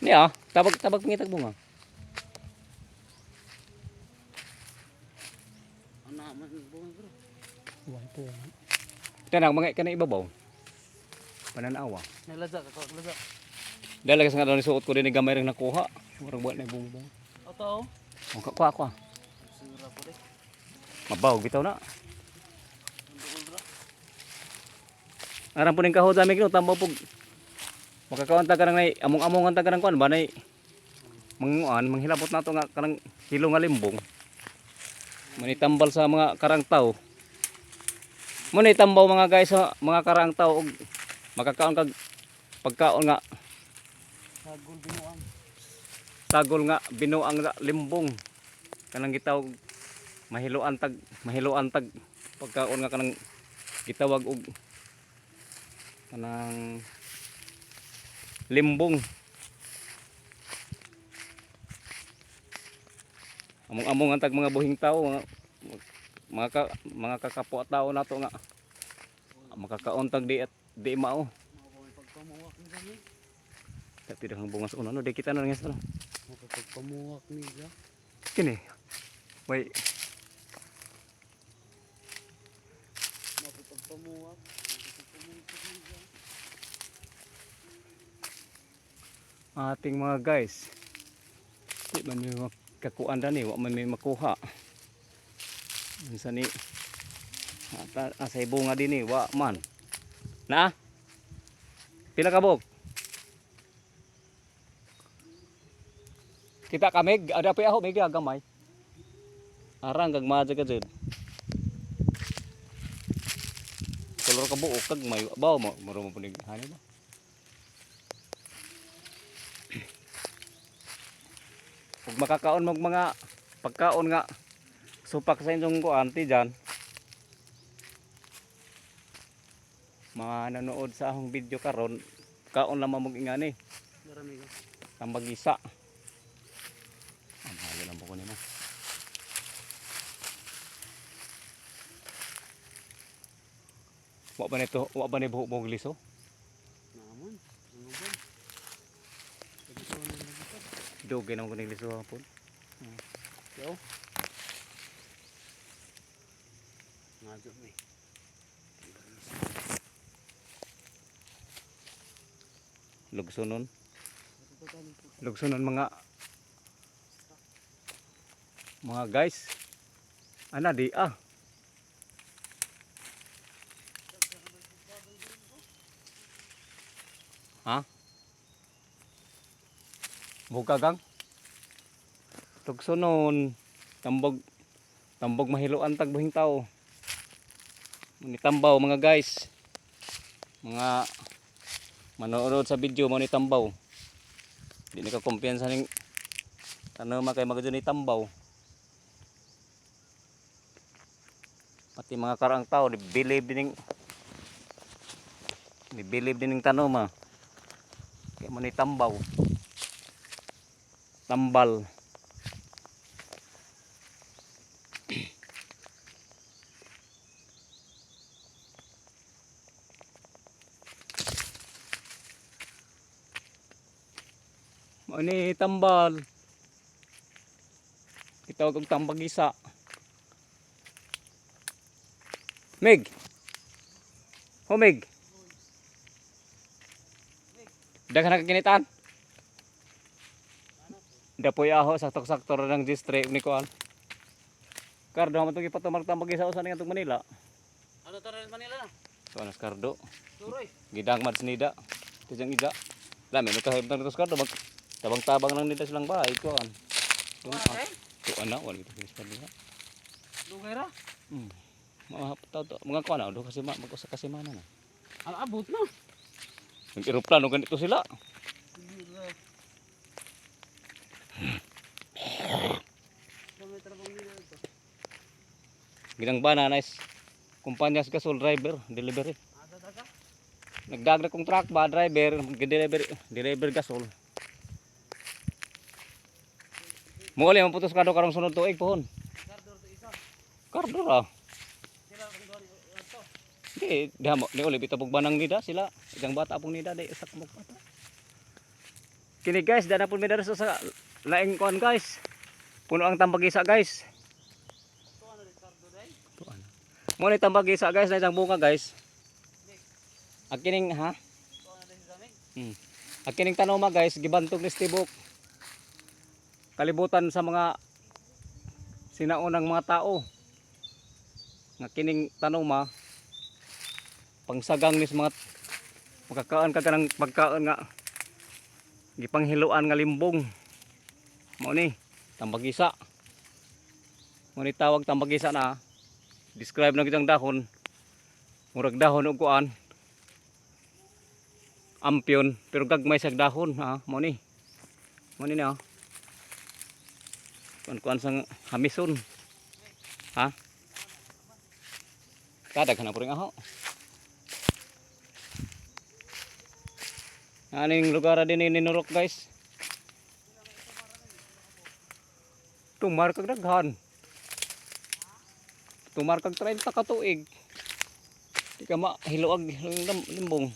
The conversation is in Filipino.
Ni ah, tabag pangitag bunga. Ana man bunga bro. Wala po. Tanang mga kanay ibabaw. Pananawa. Naglaza ka ko, laza. Dala kasi nga daw nisuot ko din ni gamay ring nakuha. Murag buwan na bunga. Oto. Oh, kwa. Sura ko deh. Mabaw bitaw na. Ndul bro. Aram po ning kahod dami kino tambaw pug. Makakaunta ka nang among-amongan ta ka nang kuan ba nay manguan manghilabot nato nga kanang kilo nga limbong. Manitambal sa mga karang taw. Muna itambaw mga guys sa mga karang taw og makakaon kag pagkaon nga Sagol binuang. sagol nga binuang nga limbong kanang gitawag mahiluan tag pagkaon nga kanang gitawag og kanang limbong. Among-among ang tag mga buhing tao mga kakapwa tao nato nga makakaon tag di mao. Makoy pagpamuwak ni gani. Tapi dahang bunga sa uno di kita na nga sa Pagpamuwak ni ga. kini. Way Pagpamuwak. ating mga guys. Di man may kakuan dani wa man may makuha. Unsa ni asay bunga dinhi wa man. Na? Pila ka bog? Kita kamig ada pa aho mig gamay. Arang kag madja ka jud. Kolor ka buok kag may baw mo maro mo punig hani ba? Ug makakaon mag mga pagkaon nga supak sa inyong kuan ti diyan. Mga nanood sa akong video karon, kaon lamang mong ingani, Marami ka. tambag isa. Ang halo lang po ko nila. Wa ba ni buhok liso? Naman. Ano ba? Ito na nagito. Dugay naman ko ni liso hapon. Yo. Ngadyo mi. Lugsonon. Lugsonon mga guys. Ana di ah. Ha? Bukagang. Lugsonon. Tambog mahiluan tag buhing tao. Manitambaw mga guys. Mga manood sa video mo ni tambaw. Di ni ka kumpiyansa ning ano makay magado ni tambaw. Pati mga karang tao ni believe dining tanoma. Kay mo ni tambaw. Tambal. Mo ni tambal. Kitawag og tambag isa. Mig. Mig. Daghan ka kinitaan. Dapoy aho sakto-sakto ra ng district ni kuan. Kardo man to gipatumag tambag isa usa ning atong Manila. Ano to rin Manila na? So anas kardo. Suroy. Gidang mad sinida. Tijang ida. Lami no kahim tang tos kardo tabang-tabang lang nila silang bahay kuan. Kuan na wala ito diha. Dugay ra. Mga kuan na do kasi mag-usa kasi mana na. Ang abot na. Yung eroplano ganito sila. Ginang bana nice. Kumpanya sa gasol driver, delivery. Nagdagdag kong truck ba driver, deliver gasol. Mo uli maputos kado karong sunod tuig pohon. Kardo ra. Di uli bitabog banang nida sila. Isang bata pong nida day usa ka bata. Kini guys, dana po mi dara sa laing kuan guys. Puno ang tambagisa guys. Tuwa na Ricardo day. Tuan. Mo ni tambagisa guys na isang bunga guys. Akining ha? Tuwa na din sa amin. Akining tanoma guys, gibantog ni Stibok. Kalibutan sa mga sinaunang mga tao. Nga kining tanoma pangsagang ni sa mga makakaon ka kanang pagkaon nga gipanghiluan nga limbong. Mao ni tambagisa. Mao ni tawag tambagisa na. Describe na kitang dahon. Murag dahon og kuan. Ampion pero gagmay sa dahon ha. Mao ni. Mao ni na. Kuan sang hamison. Ha? Kada kana puring aho. Aning lugar din ni Ninurok guys. Tumar kag daghan. Tumar kag 30 ka tuig. Di ka mahiluag limbong.